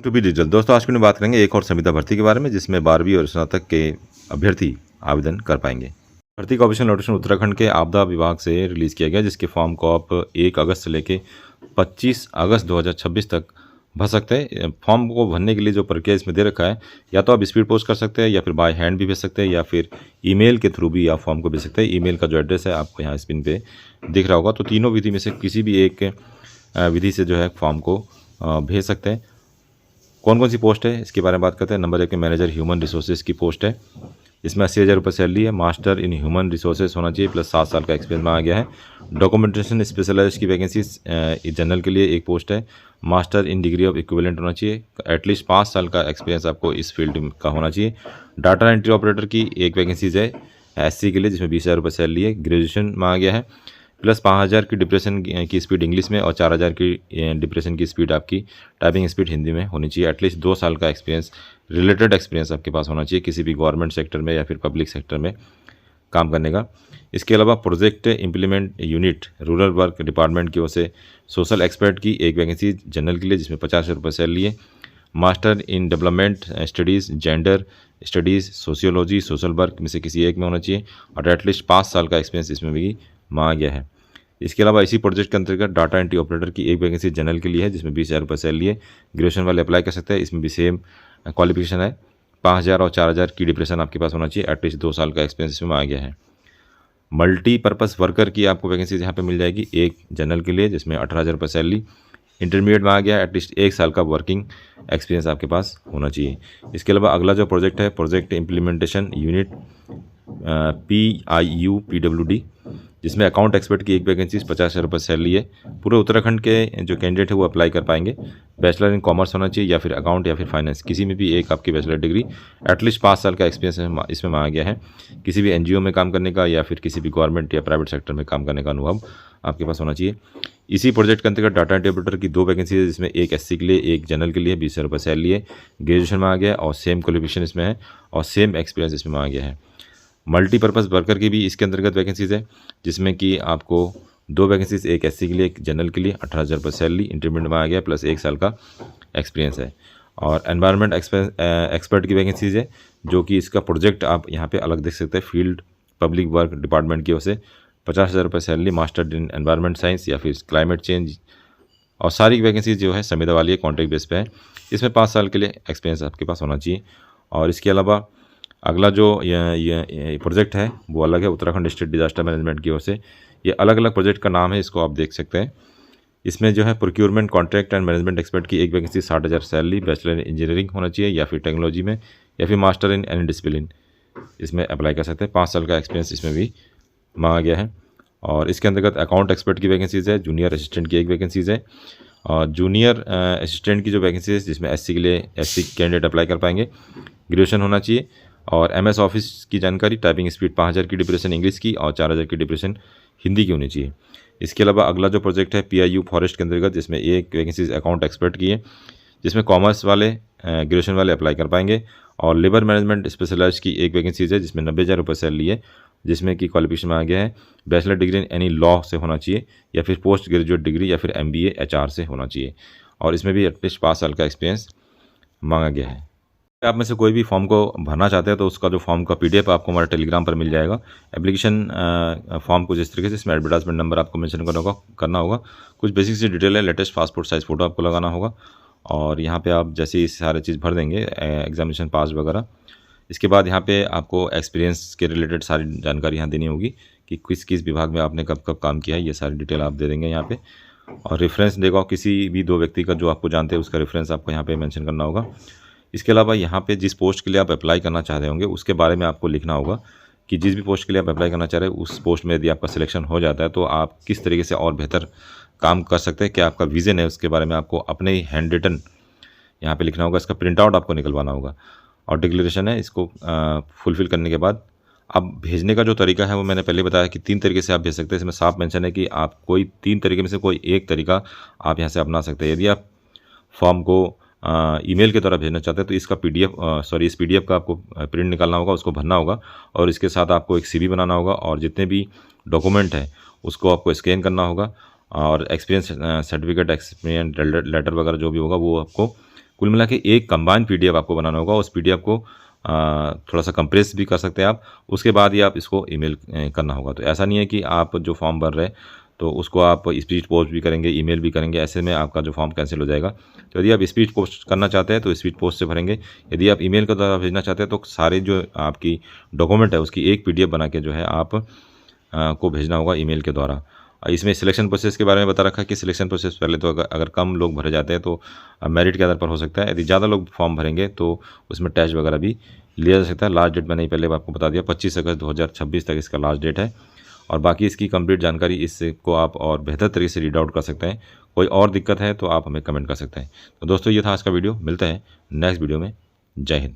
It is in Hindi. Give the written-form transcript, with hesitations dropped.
टू बी डिजिटल दोस्तों, आज की बात करेंगे एक और संविदा भर्ती के बारे में जिसमें 12वीं और स्नातक के अभ्यर्थी आवेदन कर पाएंगे। भर्ती का ऑफिशियल नोटिफिकेशन उत्तराखंड के आपदा विभाग से रिलीज़ किया गया, जिसके फॉर्म को आप 1 अगस्त से लेकर 25 अगस्त 2026 तक भर सकते हैं। फॉर्म को भरने के लिए जो प्रक्रिया इसमें दे रखा है, या तो आप स्पीड पोस्ट कर सकते हैं या फिर बाय हैंड भी भेज सकते हैं या फिर ईमेल के थ्रू भी आप फॉर्म को भेज सकते हैं। ईमेल का जो एड्रेस है आपको यहाँ स्क्रीन पे दिख रहा होगा। तो तीनों विधि में से किसी भी एक विधि से जो है फॉर्म को भेज सकते हैं। कौन कौन सी पोस्ट है इसके बारे में बात करते हैं। नंबर 1 में मैनेजर ह्यूमन रिसोर्सेज की पोस्ट है। इसमें 80,000 रुपये सैलरी है। मास्टर इन ह्यूमन रिसोर्सेज होना चाहिए प्लस 7 साल का एक्सपीरियंस मांगा गया है। डॉक्यूमेंटेशन स्पेशलाइस्ट की वैकेंसी जनरल के लिए एक पोस्ट है। Master in degree of equivalent होना चाहिए। एटलीस्ट 5 साल का एक्सपीरियंस आपको इस फील्ड का होना चाहिए। डाटा एंट्री ऑपरेटर की एक वैकेंसीज है SC के लिए, जिसमें 20,000 रुपये सैलरी है। ग्रेजुएशन मांगा गया है प्लस 5,000 की डिप्रेशन की स्पीड इंग्लिश में और 4,000 की डिप्रेशन की स्पीड आपकी टाइपिंग स्पीड हिंदी में होनी चाहिए। एटलीस्ट 2 साल का एक्सपीरियंस, रिलेटेड एक्सपीरियंस आपके पास होना चाहिए किसी भी गवर्नमेंट सेक्टर में या फिर पब्लिक सेक्टर में काम करने का। इसके अलावा project implement unit rural work department की ओर से सोशल एक्सपर्ट की एक वैकेंसी जनरल के लिए, जिसमें 50,000 रुपये सैलरी है। Master in development studies, gender studies, sociology, social work में से किसी एक में होना चाहिए और एटलीस्ट 5 साल का एक्सपीरियंस इसमें भी मांगा गया है। इसके अलावा इसी प्रोजेक्ट के अंतर्गत डाटा एंट्री ऑपरेटर की एक वैकेंसी जनरल के लिए है, जिसमें 20,000 रुपये सैलरी है। ग्रेजुएशन वाले अप्लाई कर सकते हैं। इसमें भी सेम क्वालिफिकेशन है। 5,000 और 4,000 की डिप्रेशन आपके पास होना चाहिए। एटलीस्ट 2 साल का एक्सपीरियंस इसमें आ गया है। मल्टीपर्पज़ वर्कर की आपको वैकेंसी यहाँ पे मिल जाएगी एक जनरल के लिए, जिसमें 18,000 रुपये सैलरी। इंटरमीडिएट में आ गया। एटलीस्ट 1 साल का वर्किंग एक्सपीरियंस आपके पास होना चाहिए। इसके अलावा अगला जो प्रोजेक्ट है, प्रोजेक्ट इम्प्लीमेंटेशन यूनिट PIU-PWD, जिसमें अकाउंट एक्सपर्ट की एक वैकेंसी 50,000 रुपये सैलरी है। पूरे उत्तराखंड के जो कैंडिडेट है वो अप्लाई कर पाएंगे। बैचलर इन कॉमर्स होना चाहिए या फिर अकाउंट या फिर फाइनेंस, किसी में भी एक आपकी बैचलर डिग्री। एटलीस्ट 5 साल का एक्सपीरियंस इसमें मांगा गया है। किसी भी NGO में काम करने का या फिर किसी भी गवर्नमेंट या प्राइवेट सेक्टर में काम करने का अनुभव आपके पास होना चाहिए। इसी प्रोजेक्ट के अंतर्गत डाटा एंट्री ऑपरेटर की 2 वैकेंसी है, जिसमें एक SC के लिए एक जनरल के लिए 20,000 रुपये सैलरी है। ग्रेजुएशन में आ गया और सेम क्वालिफिकेशन इसमें है और सेम एक्सपीरियंस इसमें आ गया है। मल्टीपर्पज़ वर्कर की भी इसके अंतर्गत वैकेंसीज़ है, जिसमें कि आपको 2 वैकेंसीज, एक SC के लिए एक जनरल के लिए, 18,000 रुपये सैलरी, इंटरमीडिएट में आ गया प्लस 1 साल का एक्सपीरियंस है। और एनवायरनमेंट एक्सपर्ट की वैकेंसीज़ है, जो कि इसका प्रोजेक्ट आप यहाँ पे अलग देख सकते हैं। फील्ड पब्लिक वर्क डिपार्टमेंट की ओर से 50,000 रुपये salary, master in environment science या फिर क्लाइमेट चेंज। और सारी वैकेंसीज जो है संविदा वाली है, कॉन्ट्रैक्ट बेस पे है। इसमें 5 साल के लिए एक्सपीरियंस आपके पास होना चाहिए। और इसके अलावा अगला जो ये प्रोजेक्ट है वो अलग है, उत्तराखंड स्टेट डिजास्टर मैनेजमेंट की ओर से। ये अलग अलग प्रोजेक्ट का नाम है, इसको आप देख सकते हैं। इसमें जो है procurement contract and management expert की एक vacancy 60,000 salary, bachelor in engineering होना चाहिए या फिर टेक्नोलॉजी में या फिर मास्टर इन एनी डिसिप्लिन, इसमें अप्लाई कर सकते हैं। 5 साल का एक्सपीरियंस इसमें भी मांगा गया है। और इसके अंतर्गत अकाउंट एक्सपर्ट की वैकेंसीज़ है। जूनियर असिस्टेंट की एक वैकेंसीज़ है और जूनियर असिस्टेंट की जो वैकेंसी है, जिसमें SC के लिए SC कैंडिडेट अप्लाई कर पाएंगे। ग्रेजुएशन होना चाहिए और MS ऑफिस की जानकारी, टाइपिंग स्पीड 5,000 की डिप्रेशन इंग्लिश की और 4,000 की डिप्रेशन हिंदी की होनी चाहिए। इसके अलावा अगला जो प्रोजेक्ट है PIU फॉरेस्ट के अंतर्गत, जिसमें एक वैकेंसी अकाउंट एक्सपर्ट की है, जिसमें कॉमर्स वाले ग्रेजुएशन वाले अप्लाई कर पाएंगे। और लेबर मैनेजमेंट स्पेशलाइस्ट की एक वैकेंसीज है, जिसमें 90,000 रुपये सैलरी है, जिसमें कि क्वालिफिकेशन में आ गया है bachelor degree in any law से होना चाहिए या फिर पोस्ट ग्रेजुएट डिग्री या फिर MBA HR से होना चाहिए। और इसमें भी एटलीस्ट 5 साल का एक्सपीरियंस मांगा गया है। आप में से कोई भी फॉर्म को भरना चाहते हैं तो उसका जो फॉर्म का PDF आपको हमारे टेलीग्राम पर मिल जाएगा। एप्लीकेशन फॉर्म को जिस तरीके से, इसमें एडवर्टाइजमेंट नंबर आपको मेंशन करना होगा। कुछ बेसिक सी डिटेल है, लेटेस्ट पासपोर्ट साइज़ फ़ोटो आपको लगाना होगा और यहाँ पे आप जैसे ही सारे चीज़ भर देंगे, एग्जामिनेशन पास वगैरह, इसके बाद यहाँ पे आपको एक्सपीरियंस के रिलेटेड सारी जानकारी यहाँ देनी होगी कि किस किस विभाग में आपने कब कब काम किया है, ये सारी डिटेल आप दे देंगे यहाँ पे। और रेफरेंस देगा, किसी भी 2 व्यक्ति का जो आपको जानते हैं उसका रेफरेंस आपको यहाँ पे मेंशन करना होगा। इसके अलावा यहाँ पे जिस पोस्ट के लिए आप अप्लाई करना चाह रहे होंगे उसके बारे में आपको लिखना होगा कि जिस भी पोस्ट के लिए आप अप्लाई करना चाह रहे हैं उस पोस्ट में यदि आपका सिलेक्शन हो जाता है तो आप किस तरीके से और बेहतर काम कर सकते हैं, क्या आपका विज़न है, उसके बारे में आपको अपने ही हैंड रिटन यहाँ पे लिखना होगा। इसका प्रिंट आउट आपको निकलवाना होगा और डिक्लेरेशन है, इसको फुलफ़िल करने के बाद अब भेजने का जो तरीका है वो मैंने पहले बताया कि 3 तरीके से आप भेज सकते हैं। इसमें साफ मेंशन है कि आप कोई 3 तरीके में से कोई एक तरीका आप यहाँ से अपना सकते हैं। यदि आप फॉर्म को ईमेल के द्वारा भेजना चाहते हैं तो इसका इस PDF का आपको प्रिंट निकालना होगा, उसको भरना होगा और इसके साथ आपको एक CV बनाना होगा और जितने भी डॉक्यूमेंट हैं उसको आपको स्कैन करना होगा और एक्सपीरियंस सर्टिफिकेट, एक्सपीरियंस लेटर वगैरह जो भी होगा वो आपको कुल मिला के एक कंबाइंड PDF आपको बनाना होगा। उस PDF को थोड़ा सा कंप्रेस भी कर सकते हैं आप, उसके बाद ही आप इसको ईमेल करना होगा। तो ऐसा नहीं है कि आप जो फॉर्म भर रहे हैं तो उसको आप स्पीड पोस्ट भी करेंगे, ईमेल भी करेंगे, ऐसे में आपका जो फॉर्म कैंसिल हो जाएगा। तो यदि आप स्पीड पोस्ट करना चाहते हैं तो स्पीड पोस्ट से भरेंगे। यदि आप ईमेल के द्वारा भेजना चाहते हैं तो सारे जो आपकी डॉक्यूमेंट है उसकी एक PDF बना के जो है आप को भेजना होगा ईमेल के द्वारा। इसमें सिलेक्शन प्रोसेस के बारे में बता रखा है कि सिलेक्शन प्रोसेस पहले तो अगर कम लोग भरे जाते हैं तो मेरिट के आधार पर हो सकता है। यदि ज़्यादा लोग फॉर्म भरेंगे तो उसमें टेस्ट वगैरह भी लिया जा सकता है। लास्ट डेट मैंने पहले आपको बता दिया, 25 अगस्त 2026 तक इसका लास्ट डेट है। और बाकी इसकी कंप्लीट जानकारी इसको आप और बेहतर तरीके से रीड आउट कर सकते हैं। कोई और दिक्कत है तो आप हमें कमेंट कर सकते हैं। तो दोस्तों ये था आज का वीडियो, मिलते हैं नेक्स्ट वीडियो में। जय हिंद।